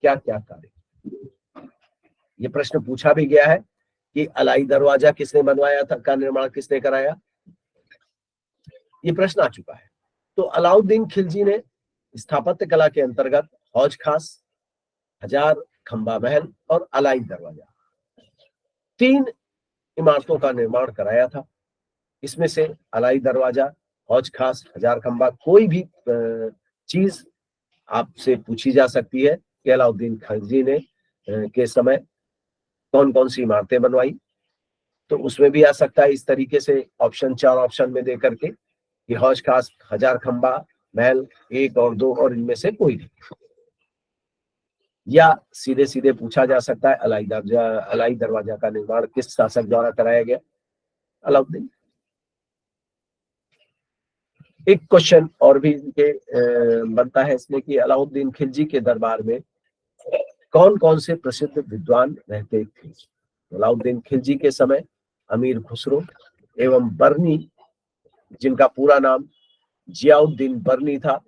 क्या क्या कार्य। ये प्रश्न पूछा भी गया है कि अलाई दरवाजा किसने बनवाया था, का निर्माण किसने कराया, ये प्रश्न आ चुका है। तो अलाउद्दीन खिलजी ने स्थापत्य कला के अंतर्गत हौज खास, हजार खंबा महल और अलाई दरवाजा, 3 इमारतों का निर्माण कराया था। इसमें से अलाई दरवाजा, हौज खास, हजार खंबा, कोई भी चीज आपसे पूछी जा सकती है कि अलाउद्दीन खिलजी ने के समय कौन कौन सी इमारतें बनवाई, तो उसमें भी आ सकता है इस तरीके से ऑप्शन, 4 ऑप्शन में दे करके कि हौज खास, हजार खंबा महल 1 और 2 और इनमें से कोई नहीं। या सीधे सीधे पूछा जा सकता है अलाई दरवाजा का निर्माण किस शासक द्वारा कराया गया, अलाउद्दीन। एक क्वेश्चन और भी इनके बनता है इसमें कि अलाउद्दीन खिलजी के दरबार में कौन कौन से प्रसिद्ध विद्वान रहते थे। अलाउद्दीन खिलजी के समय अमीर खुसरो एवं बर्नी, जिनका पूरा नाम जियाउद्दीन बर्नी था,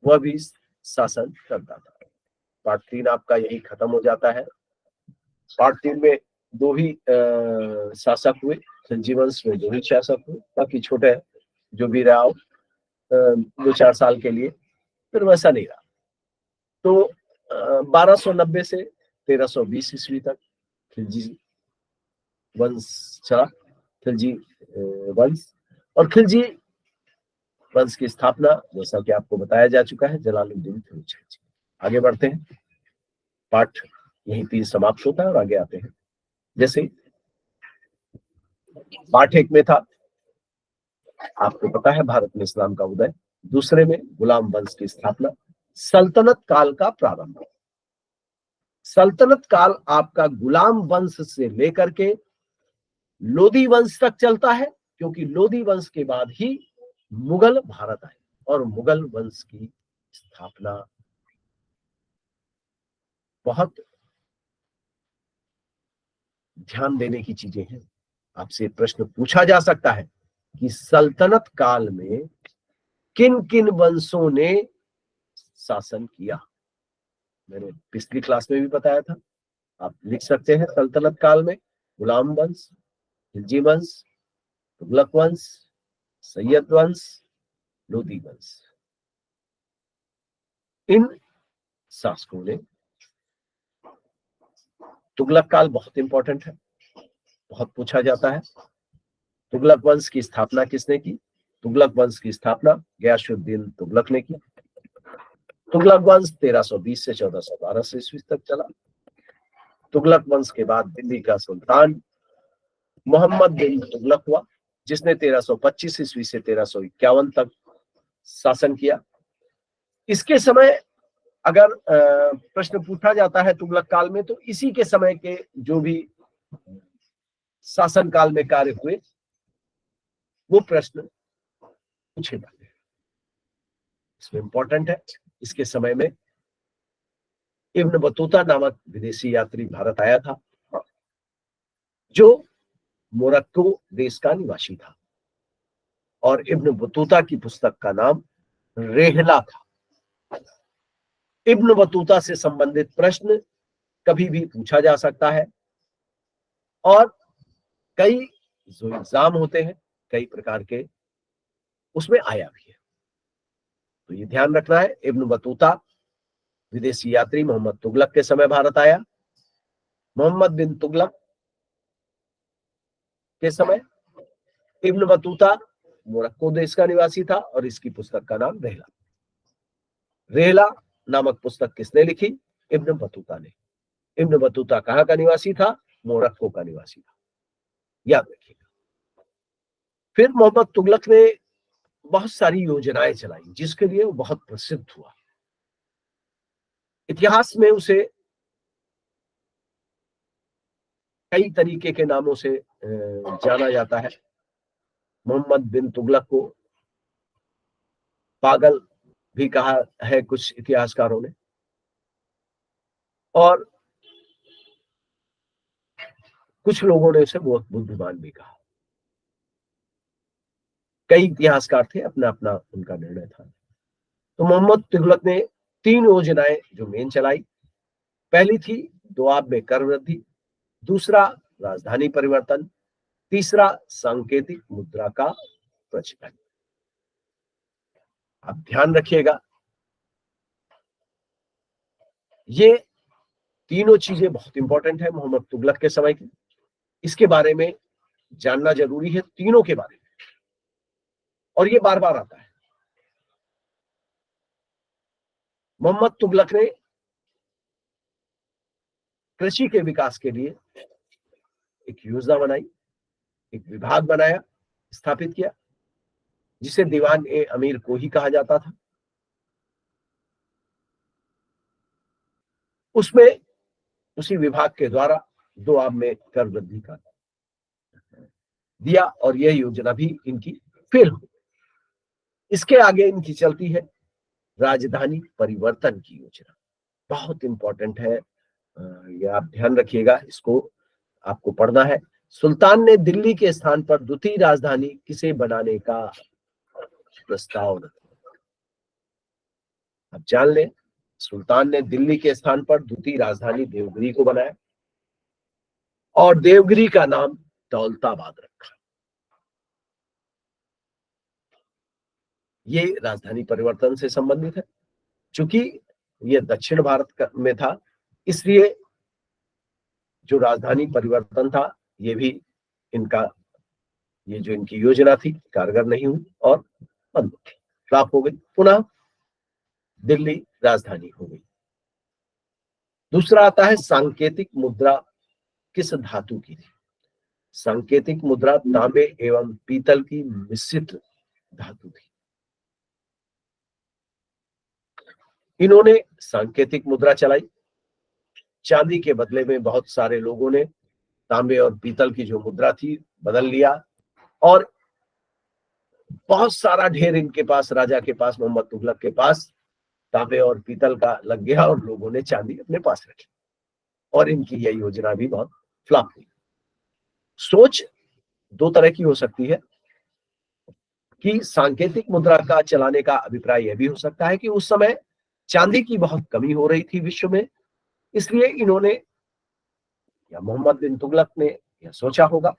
वह भी शासन करता था। पार्ट 3 आपका यही खत्म हो जाता है। पार्ट 3 में 2 ही शासक हुए, खिलजी वंश में 2 ही शासक हुए, बाकी छोटे जो भी रहा हो 2-4 साल के लिए, फिर वैसा नहीं रहा। तो 1290 से 1320 ईस्वी तक खिलजी वंश चला, खिलजी वंश। और खिलजी वंश की स्थापना, जैसा कि आपको बताया जा चुका है, जलालुद्दीन खिलजी। आगे बढ़ते हैं, पाठ यहीं पे समाप्त होता है और आगे आते हैं। जैसे पाठ 1 में था, आपको पता है, भारत में इस्लाम का उदय। दूसरे में गुलाम वंश की स्थापना, सल्तनत काल का प्रारंभ। सल्तनत काल आपका गुलाम वंश से लेकर के लोदी वंश तक चलता है, क्योंकि लोदी वंश के बाद ही मुगल भारत आए और मुगल वंश की स्थापना। बहुत ध्यान देने की चीजें हैं। आपसे प्रश्न पूछा जा सकता है कि सल्तनत काल में किन किन वंशों ने शासन किया। मैंने पिछली क्लास में भी बताया था, आप लिख सकते हैं सल्तनत काल में गुलाम वंश, खिलजी वंश, तुगलक वंश, सैयद वंश, लोदी वंश। इन शासकों ने, तुगलक काल बहुत इंपॉर्टेंट है, बहुत पूछा जाता है। तुगलक वंश की स्थापना किसने की? तुगलक वंश की स्थापना गयासुद्दीन तुगलक ने की। तुगलक वंश 1320 से 1412 ईस्वी तक चला। तुगलक वंश के बाद दिल्ली का सुल्तान मोहम्मद बिन तुगलक हुआ, जिसने 1325 ईस्वी से 1351 तक शासन किया। इसके समय अगर प्रश्न पूछा जाता है तुगलक काल में, तो इसी के समय के जो भी शासन काल में कार्य हुए वो प्रश्न पूछे जाते हैं। इसमें इंपॉर्टेंट है, इसके समय में इब्न बतूता नामक विदेशी यात्री भारत आया था, जो मोरक्को देश का निवासी था, और इब्न बतूता की पुस्तक का नाम रेहला था। इब्न बतूता से संबंधित प्रश्न कभी भी पूछा जा सकता है, और कई जो एग्जाम होते हैं कई प्रकार के, उसमें आया भी है। तो ये ध्यान रखना है, इब्न बतूता विदेशी यात्री मोहम्मद तुगलक के समय भारत आया। मोहम्मद बिन तुगलक के समय इब्न बतूता मोरक्को देश का निवासी था, और इसकी पुस्तक का नाम रेहला। रेहला नामक पुस्तक किसने लिखी? इब्न बतूता ने। इब्न बतूता कहाँ का निवासी था? मोरक्को का निवासी था, याद रखिएगा। फिर मोहम्मद तुगलक ने बहुत सारी योजनाएं चलाई, जिसके लिए वो बहुत प्रसिद्ध हुआ। इतिहास में उसे कई तरीके के नामों से जाना जाता है। मोहम्मद बिन तुगलक को पागल भी कहा है कुछ इतिहासकारों ने, और कुछ लोगों ने उसे बहुत बुद्धिमान भी कहा। कई इतिहासकार थे, अपना अपना उनका निर्णय था। तो मोहम्मद तुगलक ने 3 योजनाएं जो मेन चलाई। पहली थी दोआब में कर वृद्धि, दूसरा राजधानी परिवर्तन, तीसरा सांकेतिक मुद्रा का प्रचलन। आप ध्यान रखिएगा, ये तीनों चीजें बहुत इंपॉर्टेंट है मोहम्मद तुगलक के समय की। इसके बारे में जानना जरूरी है, तीनों के बारे में, और ये बार बार आता है। मोहम्मद तुगलक ने कृषि के विकास के लिए एक योजना बनाई, एक विभाग बनाया, स्थापित किया, जिसे दीवान ए अमीर को ही कहा जाता था। उसमें उसी विभाग के द्वारा दोआब में कर वृद्धि का दिया, और यह योजना भी इनकी फेल हुई। इसके आगे इनकी चलती है राजधानी परिवर्तन की योजना, बहुत इंपॉर्टेंट है, ये आप ध्यान रखिएगा, इसको आपको पढ़ना है। सुल्तान ने दिल्ली के स्थान पर द्वितीय राजधानी किसे बनाने का प्रस्ताव रखा? आप जान लें, सुल्तान ने दिल्ली के स्थान पर द्वितीय राजधानी देवगिरी को बनाया, और देवगिरी का नाम दौलताबाद रखा। ये राजधानी परिवर्तन से संबंधित है। चूंकि ये दक्षिण भारत में था, इसलिए जो राजधानी परिवर्तन था, ये भी इनका, ये जो इनकी योजना थी, कारगर नहीं हुई और बंद थी, फ्लॉप हो गई। पुनः दिल्ली राजधानी हो गई। दूसरा आता है सांकेतिक मुद्रा किस धातु की थी? सांकेतिक मुद्रा तांबे एवं पीतल की मिश्रित धातु थी। इन्होंने सांकेतिक मुद्रा चलाई, चांदी के बदले में बहुत सारे लोगों ने तांबे और पीतल की जो मुद्रा थी बदल लिया, और बहुत सारा ढेर इनके पास, राजा के पास, मोहम्मद तुगलक के पास तांबे और पीतल का लग गया, और लोगों ने चांदी अपने पास रखी, और इनकी यह योजना भी बहुत फ्लॉप हुई। सोच दो तरह की हो सकती है कि सांकेतिक मुद्रा का चलाने का अभिप्राय यह भी हो सकता है कि उस समय चांदी की बहुत कमी हो रही थी विश्व में, इसलिए इन्होंने, या मोहम्मद बिन तुगलक ने यह सोचा होगा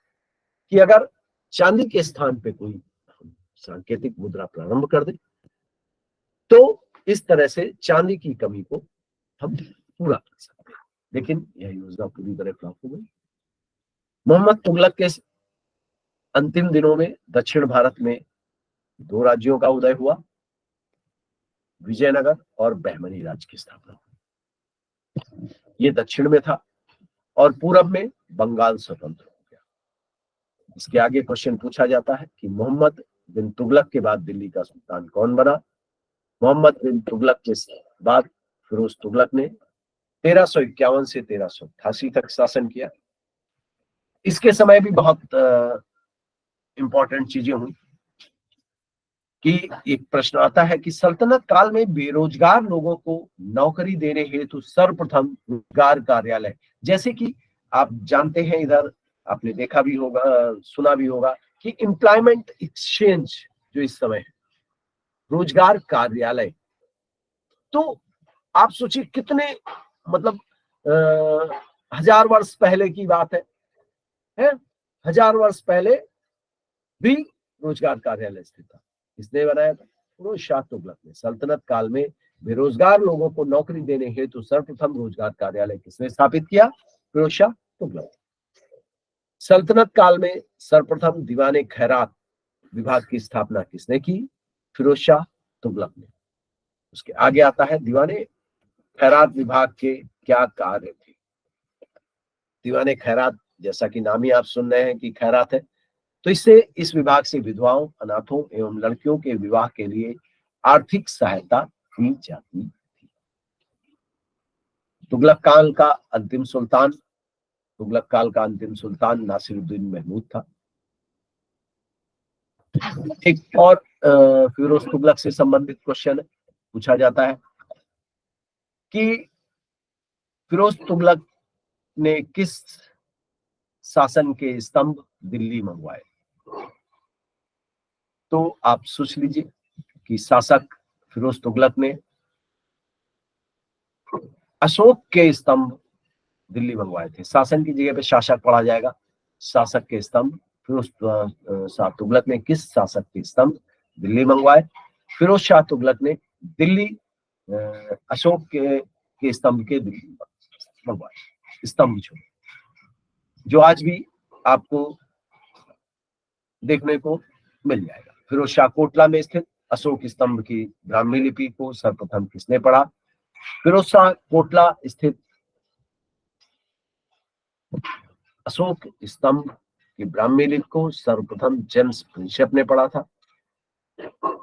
कि अगर चांदी के स्थान पे कोई सांकेतिक मुद्रा प्रारंभ कर दे, तो इस तरह से चांदी की कमी को हम पूरा कर सकते हैं। लेकिन यह योजना पूरी तरह फ्लॉप हो गई। मोहम्मद तुगलक के अंतिम दिनों में दक्षिण भारत में दो राज्यों का उदय हुआ, विजयनगर और बहमनी राज्य की स्थापना। ये दक्षिण में था, और पूरब में बंगाल स्वतंत्र हो गया। इसके आगे क्वेश्चन पूछा जाता है कि मोहम्मद बिन तुगलक के बाद दिल्ली का सुल्तान कौन बना? मोहम्मद बिन तुगलक के बाद फिरोज तुगलक ने 1351 से 1388 तक शासन किया। इसके समय भी बहुत इंपॉर्टेंट चीजें हुई कि एक प्रश्न आता है कि सल्तनत काल में बेरोजगार लोगों को नौकरी देने हेतु सर्वप्रथम रोजगार कार्यालय, जैसे कि आप जानते हैं, इधर आपने देखा भी होगा, सुना भी होगा कि एम्प्लॉयमेंट एक्सचेंज जो इस समय है, रोजगार कार्यालय, तो आप सोचिए कितने, मतलब 1000 वर्ष पहले की बात है? 1000 वर्ष पहले भी रोजगार कार्यालय स्थित था। किसने बनाया था? फिरोज शाह तुगलक ने। सल्तनत काल में बेरोजगार लोगों को नौकरी देने हेतु सर्वप्रथम रोजगार कार्यालय किसने स्थापित किया? फिरोज शाह तुगलक। सल्तनत काल में सर्वप्रथम दीवाने खैरात विभाग की स्थापना किसने की? फिरोज शाह तुगलक ने। उसके आगे आता है दीवाने खैरात विभाग के क्या कार्य थे? दीवाने खैरात, जैसा कि नाम ही आप सुन रहे हैं कि खैरात है, तो इससे इस विभाग से विधवाओं, अनाथों एवं लड़कियों के विवाह के लिए आर्थिक सहायता दी जाती थी। तुगलक काल का अंतिम सुल्तान, तुगलक काल का अंतिम सुल्तान नासिरुद्दीन महमूद था। एक और फिरोज तुगलक से संबंधित क्वेश्चन पूछा जाता है कि फिरोज तुगलक ने किस शासन के स्तंभ दिल्ली मंगवाए? तो आप सोच लीजिए कि शासक फिरोज तुगलक ने अशोक के स्तंभ दिल्ली मंगवाए थे। शासन की जगह पे शासक पढ़ा जाएगा, शासक के स्तंभ। फिरोज शाह तुगलक ने किस शासक के स्तंभ दिल्ली मंगवाए? फिरोज शाह तुगलक ने दिल्ली अशोक के स्तंभ के दिल्ली मंगवाए, स्तंभ जो आज भी आपको देखने को मिल जाएगा। फिरोज शाह कोटला में स्थित अशोक स्तंभ की ब्राह्मी लिपि को सर्वप्रथम किसने पढ़ा? फिरोज शाह कोटला स्थित अशोक स्तंभ की ब्राह्मी लिपि को सर्वप्रथम जेम्स प्रिंसेप ने पढ़ा था।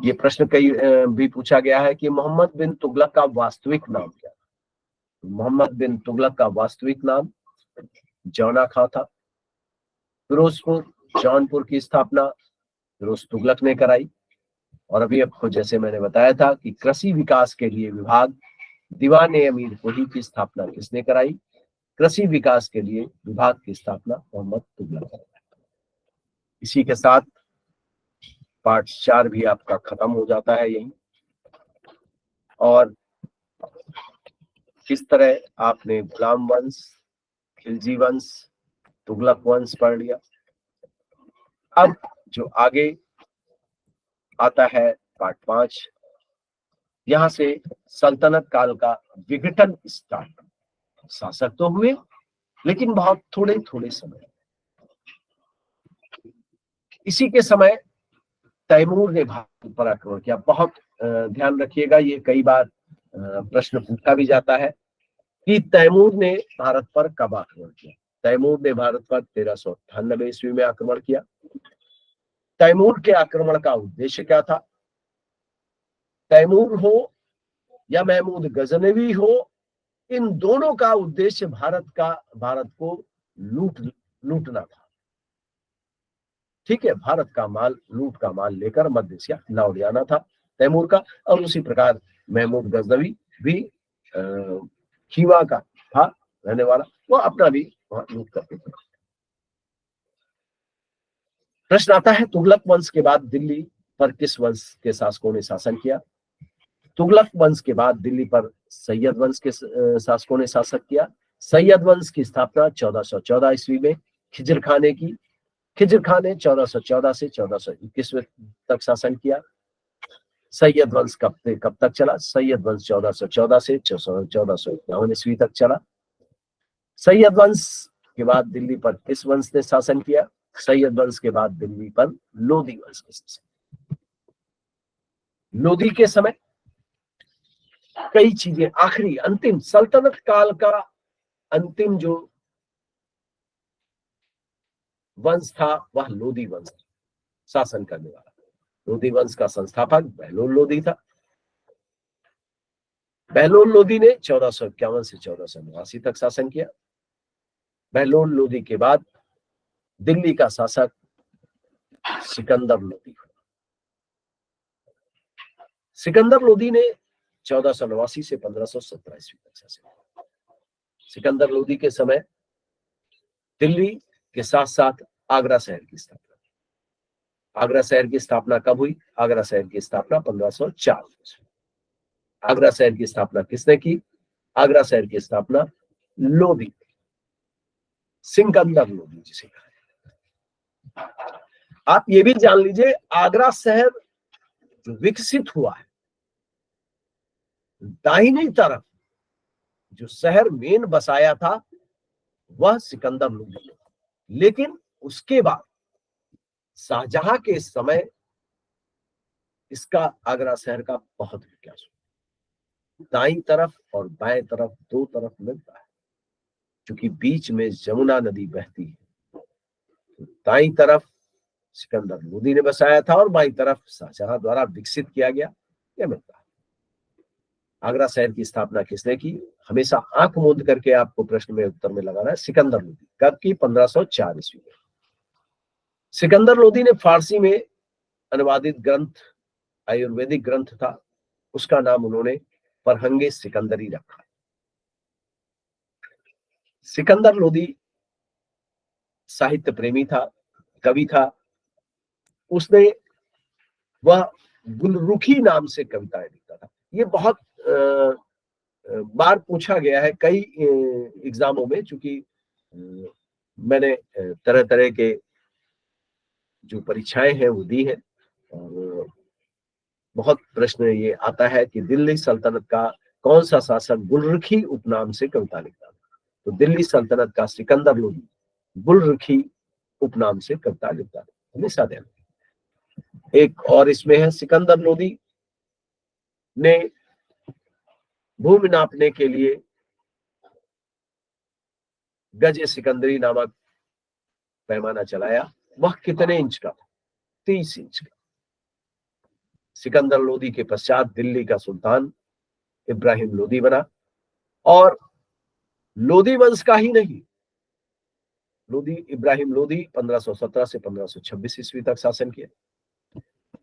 ये प्रश्न कई भी पूछा गया है कि मोहम्मद बिन तुगलक का वास्तविक नाम क्या था? मोहम्मद बिन तुगलक का वास्तविक नाम जौना खां था। फिरोजपुर जौनपुर की स्थापना फिरोज तुगलक ने कराई। और अभी आपको जैसे मैंने बताया था कि कृषि विकास के लिए विभाग दीवान अमीर कोही की स्थापना किसने कराई? कृषि विकास के लिए विभाग की स्थापना मोहम्मद तुगलक ने। इसी के साथ पार्ट 4 भी आपका खत्म हो जाता है यही। और किस तरह आपने गुलाम वंश, खिलजी वंश, तुगलक वंश पढ़ लिया। अब जो आगे आता है पार्ट 5, यहां से सल्तनत काल का विघटन स्टार्ट। शासक तो हुए लेकिन बहुत थोड़े थोड़े समय। इसी के समय तैमूर ने भारत पर आक्रमण किया। बहुत ध्यान रखिएगा, ये कई बार प्रश्न पूछा भी जाता है कि तैमूर ने भारत पर कब आक्रमण किया। तैमूर ने भारत पर 1398 ईस्वी में आक्रमण किया। तैमूर के आक्रमण का उद्देश्य क्या था? तैमूर हो या महमूद गजनवी हो, इन दोनों का उद्देश्य भारत को लूटना था। ठीक है, भारत का माल, लूट का माल लेकर मध्य एशिया लौट जाना था तैमूर का। और उसी प्रकार महमूद गजनवी भी खीवा का था रहने वाला, वो अपना भी वहां लूट करते थे। प्रश्न आता है तुगलक वंश के बाद दिल्ली पर किस वंश के शासकों ने शासन किया? तुगलक वंश के बाद दिल्ली पर सैयद वंश के शासकों ने शासन किया। सैयद वंश की स्थापना 1414 ईस्वी में खिजर खान ने की। खिजर खान ने 1414 से 1421 तक शासन किया। सैयद वंश कब तक चला? सैयद वंश 1414 से 1451 ईस्वी तक चला। सैयद वंश के बाद दिल्ली पर किस वंश ने शासन किया? सैयद वंश के बाद दिल्ली पर लोधी वंश ने शासन। लोधी के समय कई चीजें, आखिरी अंतिम सल्तनत काल का अंतिम जो वंश था वह लोधी वंश शासन करने वाला। लोधी वंश का संस्थापक बहलोल लोधी था। बहलोल लोधी ने 1451 से 1489 तक शासन किया। बहलोल लोधी के बाद दिल्ली का शासक सिकंदर लोधी। सिकंदर लोधी ने 1489 से 1517 ईस्वी तक शासन किया। सिकंदर लोधी के समय दिल्ली के साथ साथ आगरा शहर की स्थापना। आगरा शहर की स्थापना कब हुई? आगरा शहर की स्थापना 1504। आगरा शहर की स्थापना किसने की? आगरा शहर की स्थापना लोधी, सिकंदर लोधी जिसे कहा। आप ये भी जान लीजिए, आगरा शहर जो विकसित हुआ है, दाहिनी तरफ जो शहर मेन बसाया था वह सिकंदर लोधी ने। लेकिन उसके बाद शाहजहां के समय इसका, आगरा शहर का बहुत विकास हुआ। दाईं तरफ और बाएं तरफ दो तरफ मिलता है, क्योंकि बीच में जमुना नदी बहती है। तो दाईं तरफ सिकंदर लोधी ने बसाया था और बाईं तरफ शाहजहां द्वारा विकसित किया गया, यह मिलता है। आगरा शहर की स्थापना किसने की? हमेशा आंख मूंद करके आपको प्रश्न में उत्तर में लगाना है। सिकंदर लोधी। कब की? 1504 ईस्वी में। सिकंदर लोधी ने फारसी में अनुवादित ग्रंथ, आयुर्वेदिक ग्रंथ था, उसका नाम उन्होंने फरहंगे सिकंदरी रखा। सिकंदर लोधी साहित्य प्रेमी था, कवि था। उसने वह गुलरुखी नाम से कविताएं लिखता था। ये बहुत बार पूछा गया है कई एग्जामों में, चूंकि मैंने तरह तरह के जो परीक्षाएं हैं वो दी है, और बहुत प्रश्न ये आता है कि दिल्ली सल्तनत का कौन सा शासक गुलरुखी उपनाम से कविता लिखता था। तो दिल्ली सल्तनत का सिकंदर लोदी गुलरुखी उपनाम से कविता लिखता था, हमेशा ध्यान। एक और इसमें है, सिकंदर लोदी ने भूमि नापने के लिए गज सिकंदरी नामक पैमाना चलाया। वह कितने इंच का था? 30 इंच का। सिकंदर लोदी के पश्चात दिल्ली का सुल्तान इब्राहिम लोदी बना, और लोदी वंश का ही नहीं, लोदी इब्राहिम लोदी 1517 से 1526 ईस्वी तक शासन किया।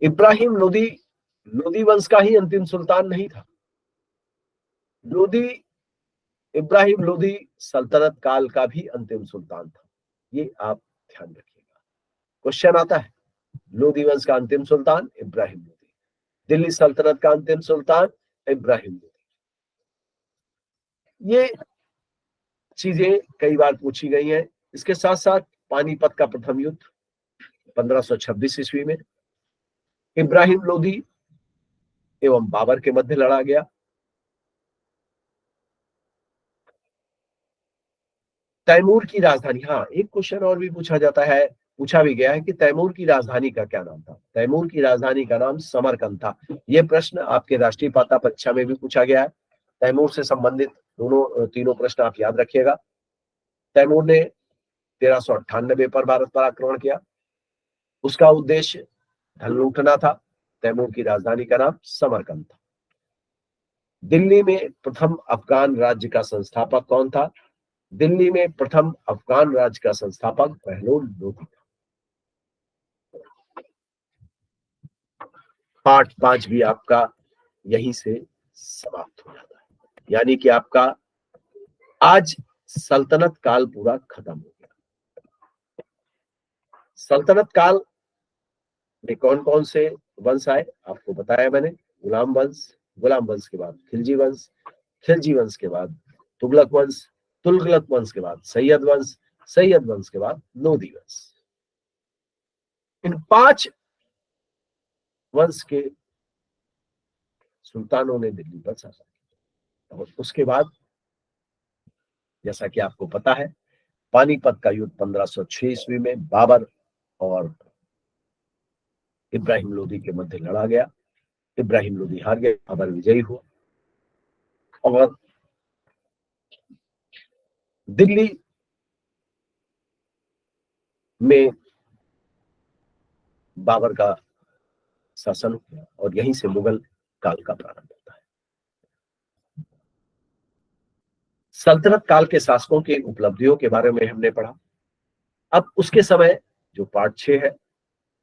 इब्राहिम लोदी लोदी वंश का ही अंतिम सुल्तान नहीं था। लोदी इब्राहिम लोदी सल्तनत काल का भी अंतिम सुल्तान था, ये आप ध्यान रखिएगा। क्वेश्चन आता है, लोदी वंश का अंतिम सुल्तान इब्राहिम लोदी, दिल्ली सल्तनत का अंतिम सुल्तान इब्राहिम लोदी। ये चीजें कई बार पूछी गई हैं। इसके साथ साथ पानीपत का प्रथम युद्ध 1526 ईस्वी में इब्राहिम लोदी एवं बाबर के मध्य लड़ा गया। तैमूर की राजधानी, हाँ एक क्वेश्चन और भी पूछा भी गया है कि तैमूर की राजधानी का क्या नाम था। तैमूर की राजधानी का नाम समरकंद था। यह प्रश्न आपके राष्ट्रीय पाता परीक्षा में भी पूछा गया है। तैमूर से संबंधित तीनों प्रश्न आप याद रखिएगा। तैमूर ने 1398 पर भारत पर आक्रमण किया। उसका उद्देश्य धन लूटना था। तैमूर की राजधानी का नाम समरकंद था। दिल्ली में प्रथम अफगान राज्य का संस्थापक कौन था? दिल्ली में प्रथम अफगान राज्य का संस्थापक बहलोल लोदी था। पार्ट 5 भी आपका यहीं से समाप्त हो जाता है, यानी कि आपका आज सल्तनत काल पूरा खत्म हो गया। सल्तनत काल में कौन कौन से वंश आए आपको बताया मैंने। गुलाम वंश, गुलाम वंश के बाद खिलजी वंश, खिलजी वंश के बाद तुगलक वंश, तुगलक वंश के बाद सैयद वंश, सैयद वंश के बाद लोदी वंश। इन 5 वंश के सुल्तानों ने दिल्ली पर शासन किया। और उसके बाद जैसा कि आपको पता है, पानीपत का युद्ध 1506 ईस्वी में बाबर और इब्राहिम लोदी के मध्य लड़ा गया। इब्राहिम लोदी हार गए, बाबर विजयी हुआ, और दिल्ली में बाबर का शासन हुआ, और यहीं से मुगल काल का प्रारंभ होता है। सल्तनत काल के शासकों की उपलब्धियों के बारे में हमने पढ़ा। अब उसके समय जो पार्ट 6 है,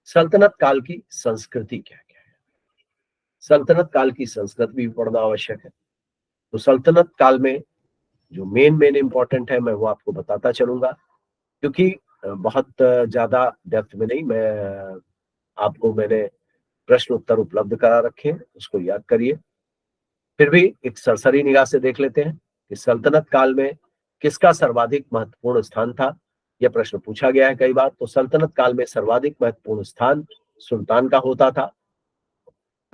सल्तनत काल की संस्कृति क्या क्या है। सल्तनत काल की संस्कृति भी पढ़ना आवश्यक है। तो सल्तनत काल में जो मेन इंपॉर्टेंट है मैं वो आपको बताता चलूंगा, क्योंकि बहुत ज्यादा डेप्थ में नहीं, मैंने प्रश्न उत्तर उपलब्ध करा रखे हैं, उसको याद करिए। फिर भी एक सरसरी निगाह से देख लेते हैं कि सल्तनत काल में किसका सर्वाधिक महत्वपूर्ण स्थान था। यह प्रश्न पूछा गया है कई बार। तो सल्तनत काल में सर्वाधिक महत्वपूर्ण स्थान सुल्तान का होता था।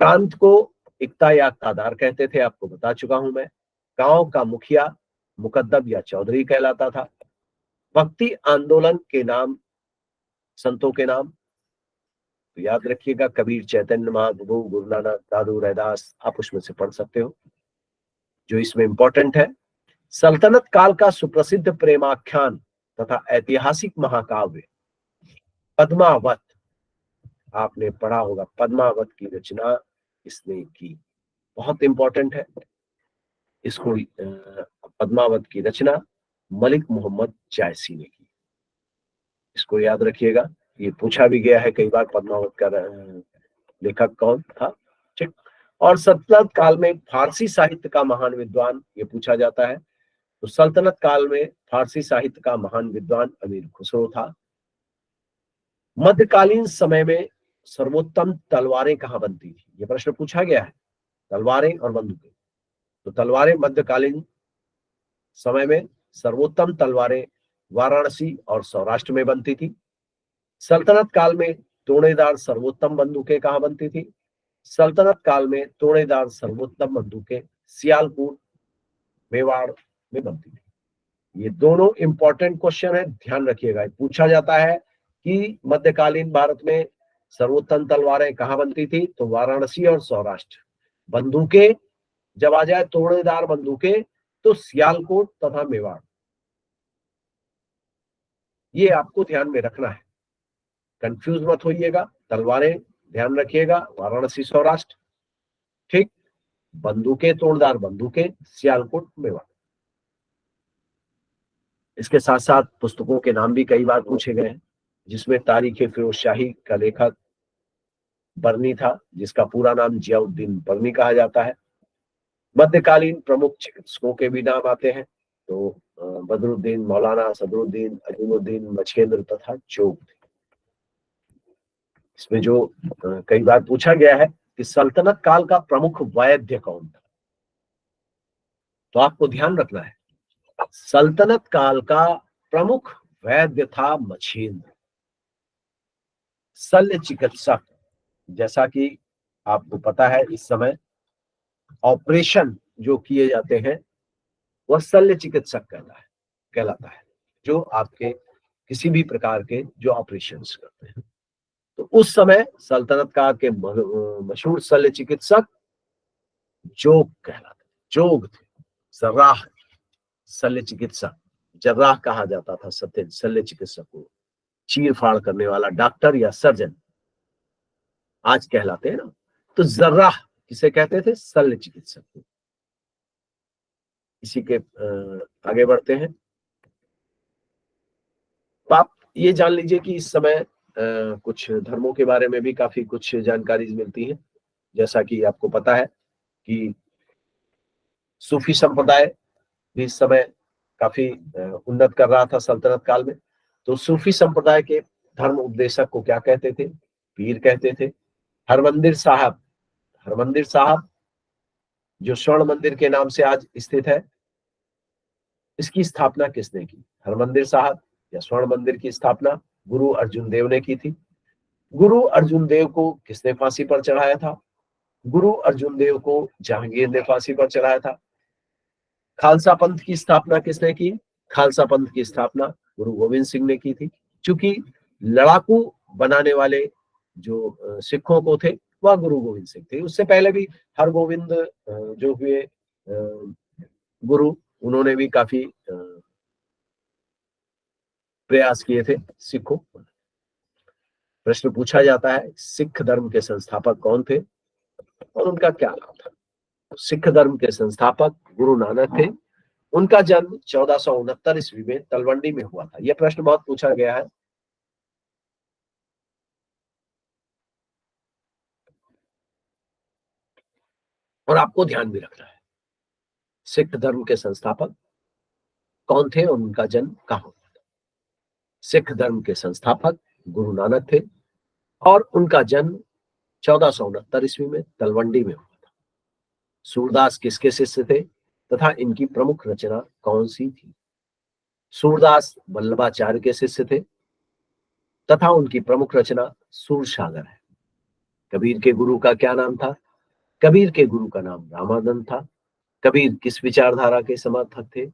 प्रांत को इक्ता या इक्तादार कहते थे, आपको बता चुका हूं मैं। गांव का मुखिया मुकद्दम या चौधरी कहलाता था। भक्ति आंदोलन के नाम, संतों के नाम तो याद रखिएगा, कबीर, चैतन्य महाप्रभु, गुरु नानक, दादू, रैदास, आप उसमें से पढ़ सकते हो। जो इसमें इंपॉर्टेंट है, सल्तनत काल का सुप्रसिद्ध प्रेमाख्यान तथा ऐतिहासिक महाकाव्य पद्मावत, आपने पढ़ा होगा, पद्मावत की रचना इसने की। बहुत इंपॉर्टेंट है। इसको पद्मावत की रचना मलिक मोहम्मद जायसी ने की। इसको याद रखिएगा, ये पूछा भी गया है कई बार, पद्मावत का लेखक कौन था। ठीक। और सल्तनत काल में फारसी साहित्य का महान विद्वान, ये पूछा जाता है। तो सल्तनत काल में फारसी साहित्य का महान विद्वान अमीर खुसरो था। मध्यकालीन समय में सर्वोत्तम तलवारें कहाँ बनती थी, ये प्रश्न पूछा गया है। तलवारें और बंदूकें। तो तलवारें मध्यकालीन समय में सर्वोत्तम तलवारें वाराणसी और सौराष्ट्र में बनती थी। सल्तनत काल में तोड़ेदार सर्वोत्तम बंदूकें कहाँ बनती थी? सल्तनत काल में तोड़ेदार सर्वोत्तम बंदूकें सियालकोट मेवाड़ में बनती थी। ये दोनों इंपॉर्टेंट क्वेश्चन है, ध्यान रखिएगा। पूछा जाता है कि मध्यकालीन भारत में सर्वोत्तम तलवारें कहाँ बनती थी, तो वाराणसी और सौराष्ट्र। बंदूकें जब आ जाए तोड़ेदार बंदूकें तो सियालकोट तथा मेवाड़। ये आपको ध्यान में रखना है, कंफ्यूज मत होइएगा। तलवारें ध्यान रखिएगा वाराणसी सौराष्ट्र, ठीक। बंदूकें तोड़दार बंदूकें सियालकोट मेवाड़। इसके साथ साथ पुस्तकों के नाम भी कई बार पूछे गए हैं, जिसमें तारीख फिरोज शाही का लेखक बर्नी था, जिसका पूरा नाम जियाउद्दीन बर्नी कहा जाता है। मध्यकालीन प्रमुख चिकित्सकों के भी नाम आते हैं, तो बदरुद्दीन, मौलाना सदरुद्दीन, अजीमुद्दीन, मछेंद्र तथा जोग। इसमें जो कई बार पूछा गया है कि सल्तनत काल का प्रमुख वैद्य कौन था, तो आपको ध्यान रखना है सल्तनत काल का प्रमुख वैद्य था मछेंद्र, शल्य चिकित्सक। जैसा कि आपको पता है इस समय ऑपरेशन जो किए जाते हैं वह शल्य चिकित्सक कहलाता है, जो आपके किसी भी प्रकार के जो ऑपरेशन करते हैं। तो उस समय सल्तनत काल के मशहूर शल्य चिकित्सक जोग कहलाते, जोग थे। जर्राह शल्य चिकित्सक, जर्राह कहा जाता था सत्य शल्य चिकित्सक को, चीर फाड़ करने वाला डॉक्टर या सर्जन आज कहलाते हैं ना। तो जर्राह किसे कहते थे? शल्य चिकित्सक को। इसी के आगे बढ़ते हैं। तो आप ये जान लीजिए कि इस समय कुछ धर्मों के बारे में भी काफी कुछ जानकारी मिलती है। जैसा कि आपको पता है कि सूफी संप्रदाय भी इस समय काफी उन्नत कर रहा था सल्तनत काल में। तो सूफी संप्रदाय के धर्म उपदेशक को क्या कहते थे? पीर कहते थे। हरमंदिर साहब, हरमंदिर साहब जो स्वर्ण मंदिर के नाम से आज स्थित है, इसकी स्थापना किसने की? हरमंदिर साहब या स्वर्ण मंदिर की स्थापना गुरु अर्जुन देव ने की थी। गुरु अर्जुन देव को किसने फांसी पर चढ़ाया था? गुरु अर्जुन देव को जहांगीर ने फांसी पर चढ़ाया था। खालसा पंथ की स्थापना किसने की? खालसा पंथ की स्थापना गुरु गोविंद सिंह ने की थी। क्योंकि लड़ाकू बनाने वाले जो सिखों को थे वह गुरु गोविंद सिंह थे। उससे पहले भी हरगोविंद जो हुए गुरु, उन्होंने भी काफी प्रयास किए थे सिखों। प्रश्न पूछा जाता है सिख धर्म के संस्थापक कौन थे और उनका क्या नाम था? सिख धर्म के संस्थापक गुरु नानक थे। उनका जन्म 1469 ईस्वी में तलवंडी में हुआ था। यह प्रश्न बहुत पूछा गया है। और आपको ध्यान भी रखना है सिख धर्म के संस्थापक कौन थे और उनका जन्म कहां हुआ था। सिख धर्म के संस्थापक गुरु नानक थे और उनका जन्म 1469 ईस्वी में तलवंडी में हुआ था। सूरदास किसके शिष्य थे तथा इनकी प्रमुख रचना कौन सी थी? सूरदास वल्लभाचार्य के शिष्य थे तथा उनकी प्रमुख रचना सूर सागर है। कबीर के गुरु का क्या नाम था? कबीर के गुरु का नाम रामानंद था। कबीर किस विचारधारा के समर्थक थे?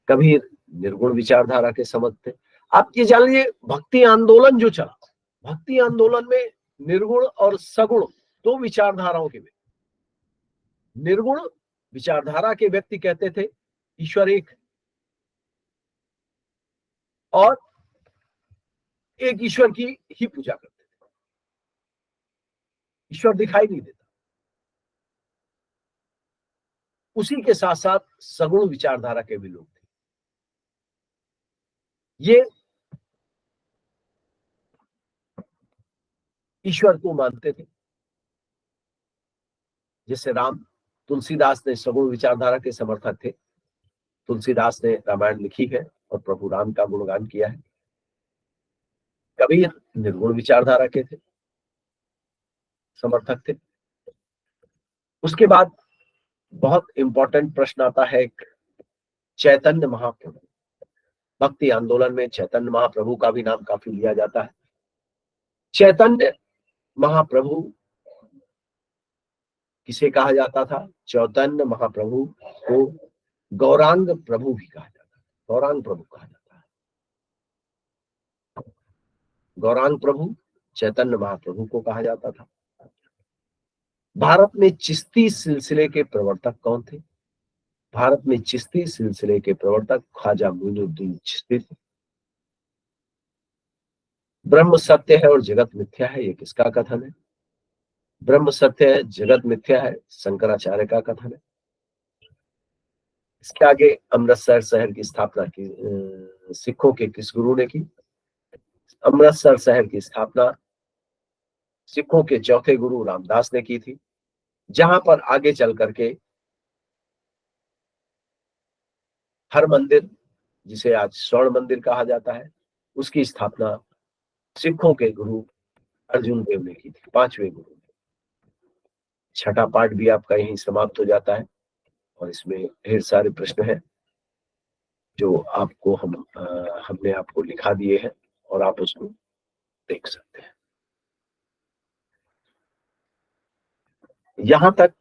कबीर निर्गुण विचारधारा के समर्थक थे। आप ये जान लीजिए भक्ति आंदोलन जो चला, भक्ति आंदोलन में निर्गुण और सगुण दो विचारधाराओं के, निर्गुण विचारधारा के व्यक्ति कहते थे ईश्वर एक, और एक ईश्वर की ही पूजा करते थे, ईश्वर दिखाई नहीं देता। उसी के साथ साथ सगुण विचारधारा के भी लोग थे। ये ईश्वर को मानते थे। जैसे राम, तुलसीदास ने सगुण विचारधारा के समर्थक थे। तुलसीदास ने रामायण लिखी है और प्रभु राम का गुणगान किया है। कबीर निर्गुण विचारधारा के थे, समर्थक थे। उसके बाद बहुत इंपॉर्टेंट प्रश्न आता है, चैतन्य महाप्रभु, भक्ति आंदोलन में चैतन्य महाप्रभु का भी नाम काफी लिया जाता है। चैतन्य महाप्रभु किसे कहा जाता था? चैतन्य महाप्रभु को गौरांग प्रभु भी कहा जाता है, गौरांग प्रभु कहा जाता है। गौरांग प्रभु चैतन्य महाप्रभु को कहा जाता था। भारत में चिश्ती सिलसिले के प्रवर्तक कौन थे? भारत में चिश्ती सिलसिले के प्रवर्तक ख्वाजा मोइनुद्दीन चिश्ती थे। ब्रह्म सत्य है और जगत मिथ्या है, ये किसका कथन है? ब्रह्म सत्य है, जगत मिथ्या है, शंकराचार्य का कथन है। इसके आगे अमृतसर शहर की स्थापना की सिखों के किस गुरु ने की? अमृतसर शहर की स्थापना सिखों के चौथे गुरु रामदास ने की थी, जहां पर आगे चल करके हर मंदिर, जिसे आज स्वर्ण मंदिर कहा जाता है, उसकी स्थापना सिखों के गुरु अर्जुन देव ने की थी, पांचवें गुरु। छठा पाठ भी आपका यहीं समाप्त हो जाता है और इसमें ढेर सारे प्रश्न हैं जो आपको हमने आपको लिखा दिए हैं और आप उसको देख सकते हैं। यहां तक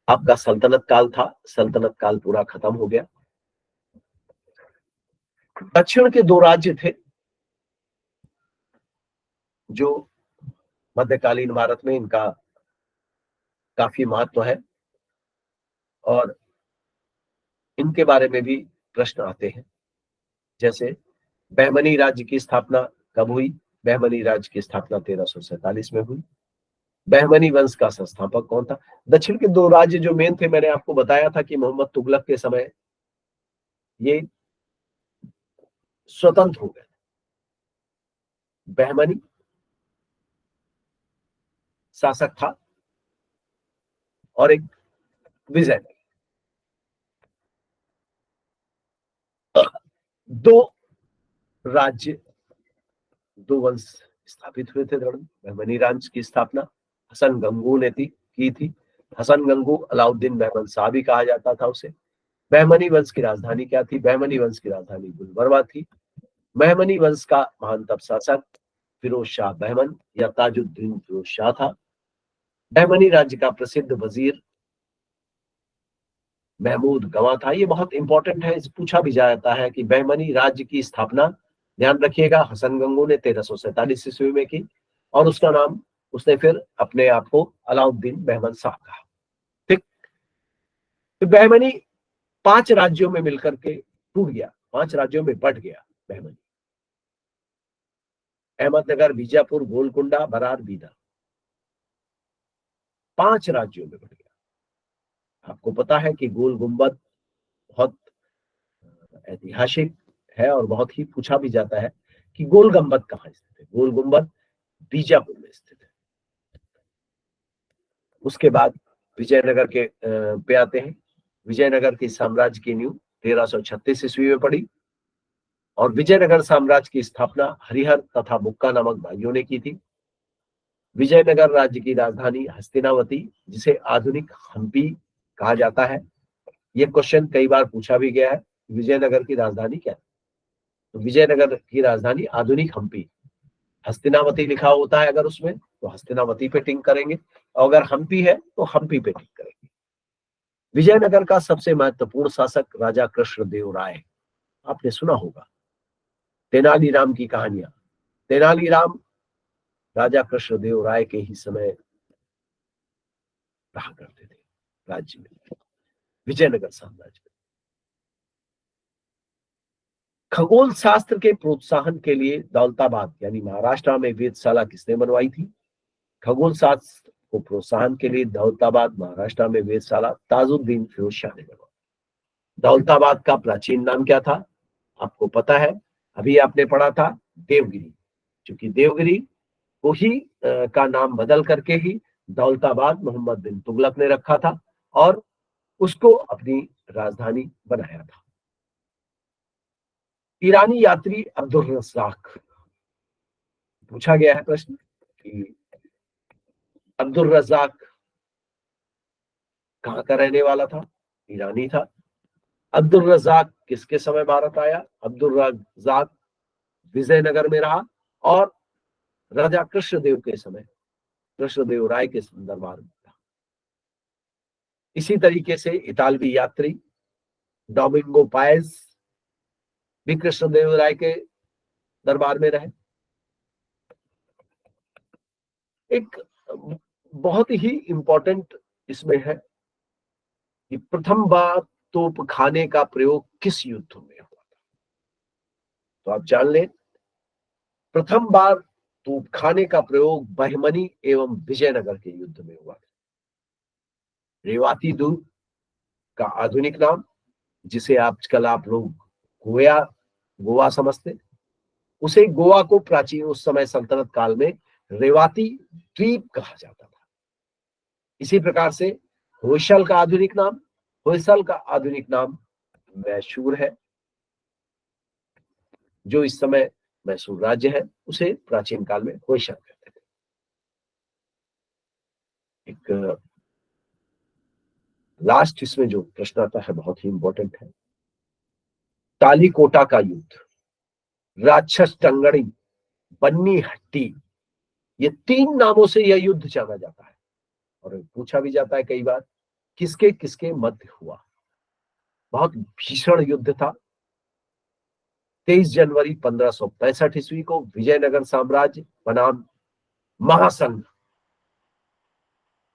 आपका सल्तनत काल था। सल्तनत काल पूरा खत्म हो गया। दक्षिण के दो राज्य थे जो मध्यकालीन भारत में इनका काफी महत्व है और इनके बारे में भी प्रश्न आते हैं। जैसे बहमनी राज्य की स्थापना कब हुई? बहमनी राज्य की स्थापना 1347 में हुई। बहमनी वंश का संस्थापक कौन था? दक्षिण के दो राज्य जो मेन थे, मैंने आपको बताया था कि मोहम्मद तुगलक के समय ये स्वतंत्र हो गए। बहमनी शासक था और एक विजय, दो राज्य, दो वंश स्थापित हुए थे। बहमनी राज्य की स्थापना हसन गंगू ने की थी। हसन गंगू, अलाउद्दीन बहमन शाह भी कहा जाता था उसे। बहमनी वंश की राजधानी क्या थी? बहमनी वंश की राजधानी गुलबर्गा थी। बहमनी वंश का महानतम शासक फिरोज शाह बहमन या ताजुद्दीन फिरोज शाह था। बहमनी राज्य का प्रसिद्ध वजीर महमूद गवां था। ये बहुत इंपॉर्टेंट है, इस पूछा भी जाता है कि बहमनी राज्य की स्थापना, ध्यान रखिएगा, हसन गंगू ने 1347 ईस्वी में की और उसका नाम उसने फिर अपने आप को अलाउद्दीन बहमन शाह कहा। ठीक, तो बहमनी 5 राज्यों में मिलकर के टूट गया, 5 राज्यों में बट गया बहमनी। अहमदनगर, बीजापुर, गोलकुंडा, बरार, बीदर, 5 राज्यों में बट गया। आपको पता है कि गोल गुंबद बहुत ऐतिहासिक है और बहुत ही पूछा भी जाता है कि गोल गुंबद कहाँ स्थित है? गोल गुंबद बीजापुर में स्थित है। उसके बाद विजयनगर के पे आते हैं। विजयनगर की साम्राज्य की नींव 1336 ईस्वी में पड़ी और विजयनगर साम्राज्य की स्थापना हरिहर तथा बुक्का नामक भाइयों ने की थी। विजयनगर राज्य की राजधानी हस्तिनावती, जिसे आधुनिक हम्पी कहा जाता है। यह क्वेश्चन कई बार पूछा भी गया है, विजयनगर की राजधानी क्या है? तो विजयनगर की राजधानी आधुनिक हम्पी, हस्तिनावती लिखा होता है अगर उसमें तो हस्तिनावती पे टिक करेंगे, और अगर हम्पी है तो हम्पी पे टिक करेंगे। विजयनगर का सबसे महत्वपूर्ण शासक राजा कृष्णदेव राय, आपने सुना होगा तेनालीराम की कहानियां। तेनालीराम राजा कृष्णदेव राय के ही समय रहा करते थे राज्य में, विजयनगर साम्राज्य में। खगोल शास्त्र के प्रोत्साहन के लिए दौलताबाद यानी महाराष्ट्र में वेधशाला किसने बनवाई थी? खगोल शास्त्र को प्रोत्साहन के लिए दौलताबाद महाराष्ट्र में वेधशाला ताजुद्दीन फिरोज शाह ने बनवाई। दौलताबाद का प्राचीन नाम क्या था? आपको पता है, अभी आपने पढ़ा था देवगिरी, क्योंकि देवगिरी को ही का नाम बदल करके ही दौलताबाद मोहम्मद बिन तुगलक ने रखा था और उसको अपनी राजधानी बनाया था। ईरानी यात्री अब्दुल रज़ाक, पूछा गया है प्रश्न कि अब्दुल रज़ाक कहाँ का रहने वाला था? ईरानी था। अब्दुल रज्जाक किसके समय भारत आया? अब्दुल रज्जाक विजयनगर में रहा और राजा कृष्णदेव के समय, कृष्णदेव राय के दरबार में था। इसी तरीके से इतालवी यात्री डोमिंगो पाएज भी कृष्णदेव राय के दरबार में रहे। एक बहुत ही इंपॉर्टेंट इसमें है कि प्रथम बार तोप खाने का प्रयोग किस युद्ध में हुआ था? तो आप जान लें, प्रथम बार तोप खाने का प्रयोग बहमनी एवं विजयनगर के युद्ध में हुआ था। रेवाती द्वीप का आधुनिक नाम, जिसे आजकल आप लोग गोवा समझते, उसे गोवा को प्राचीन उस समय सल्तनत काल में रेवाती द्वीप कहा जाता था। इसी प्रकार से होयसल का आधुनिक नाम मैसूर है, जो इस समय मैसूर राज्य है, उसे प्राचीन काल में होयसल कहते थे। एक लास्ट इसमें जो प्रश्न आता है बहुत ही इंपॉर्टेंट है। तालीकोटा का युद्ध, राक्षस टंगड़ी, बन्नी हट्टी, ये 3 नामों से यह युद्ध जाना जाता है और पूछा भी जाता है कई बार किसके किसके मध्य हुआ। बहुत भीषण युद्ध था। 23 जनवरी 1565 ईस्वी को विजयनगर साम्राज्य बनाम महासंघ,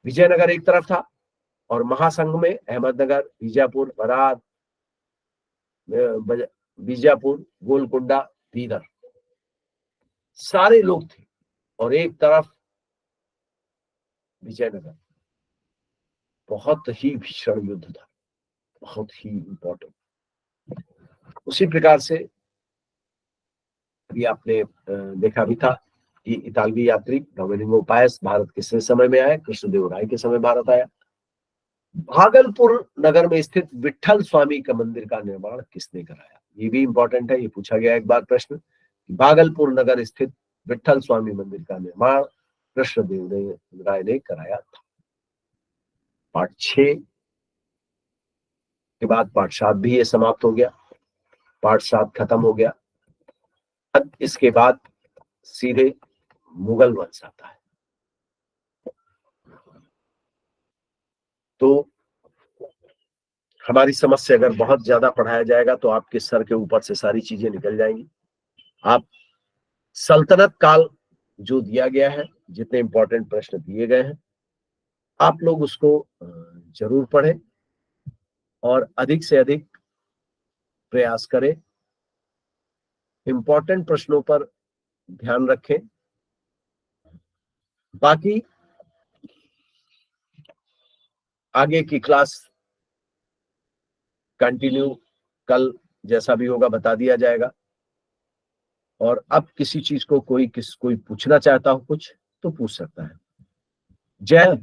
विजयनगर एक तरफ था और महासंघ में अहमदनगर, बीजापुर, बरार, बीजापुर, गोलकुंडा, बीदर, सारे लोग थे और एक तरफ विजयनगर। बहुत ही भीषण युद्ध था, बहुत ही इंपॉर्टेंट। उसी प्रकार से भी आपने देखा भी था कि इतालवी यात्री डोमिनिगो पाएस भारत किसके समय में आया? कृष्णदेव राय के समय भारत आया। भागलपुर नगर में स्थित विठल स्वामी का मंदिर का निर्माण किसने कराया? ये भी इंपॉर्टेंट है, ये पूछा गया एक बार प्रश्न। भागलपुर नगर स्थित विठल स्वामी मंदिर का निर्माण कृष्णदेव राय ने कराया था। पार्ट 6 के बाद पार्ट 7 भी ये समाप्त हो गया, पार्ट 7 खत्म हो गया। अब इसके बाद सीधे मुगल वंश आता है। तो हमारी समझ से अगर बहुत ज्यादा पढ़ाया जाएगा तो आपके सर के ऊपर से सारी चीजें निकल जाएंगी। आप सल्तनत काल जो दिया गया है, जितने इंपॉर्टेंट प्रश्न दिए गए हैं, आप लोग उसको जरूर पढ़ें और अधिक से अधिक प्रयास करें। इंपॉर्टेंट प्रश्नों पर ध्यान रखें। बाकी आगे की क्लास कंटिन्यू कल जैसा भी होगा बता दिया जाएगा। और अब किसी चीज को कोई पूछना चाहता हो कुछ तो पूछ सकता है। जय